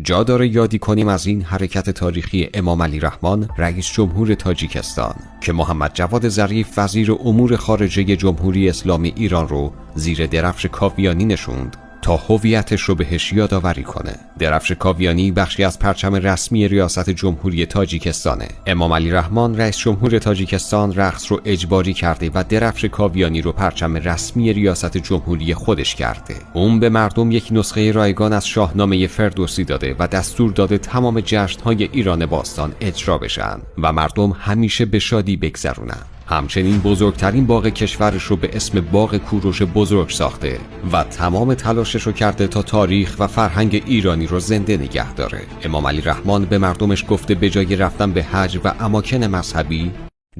جا داره یادی کنیم از این حرکت تاریخی امام علی رحمان رئیس جمهور تاجیکستان که محمد جواد ظریف وزیر امور خارجه جمهوری اسلامی ایران رو زیر درفش کاویانی نشوند تا هویتش رو بهش یادآوری کنه. درفش کاویانی بخشی از پرچم رسمی ریاست جمهوری تاجیکستانه. امام علی رحمان رئیس جمهور تاجیکستان رقص رو اجباری کرده و درفش کاویانی رو پرچم رسمی ریاست جمهوری خودش کرده. اون به مردم یک نسخه رایگان از شاهنامه فردوسی داده و دستور داده تمام جشن‌های ایران باستان اجرا بشن و مردم همیشه به شادی بگذرونن. همچنین بزرگترین باغ کشورش رو به اسم باغ کوروش بزرگ ساخته و تمام تلاشش رو کرده تا تاریخ و فرهنگ ایرانی رو زنده نگه داره. امام علی رحمان به مردمش گفته به جای رفتن به حج و اماکن مذهبی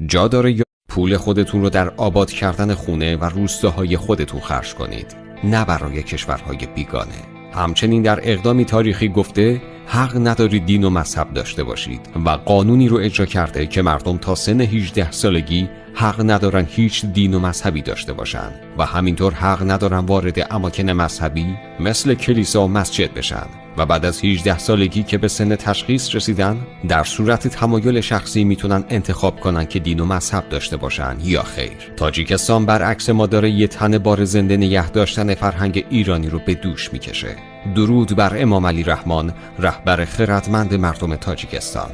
جا داره یا پول خودتون رو در آباد کردن خونه و روستاهای خودتون خرج کنید، نه برای کشورهای بیگانه. همچنین در اقدامی تاریخی گفته حق ندارید دین و مذهب داشته باشید و قانونی رو اجرا کرده که مردم تا سن 18 سالگی حق ندارن هیچ دین و مذهبی داشته باشن و همینطور حق ندارن وارد اماکن مذهبی مثل کلیسا و مسجد بشن و بعد از 18 سالگی که به سن تشخیص رسیدن در صورت تمایل شخصی میتونن انتخاب کنن که دین و مذهب داشته باشن یا خیر. تاجیکستان برعکس ما داره یه تن بار زنده نگه داشتن فرهنگ ایرانی رو به دوش میکشه. درود بر امام علی رحمان، رهبر خردمند مردم تاجیکستان.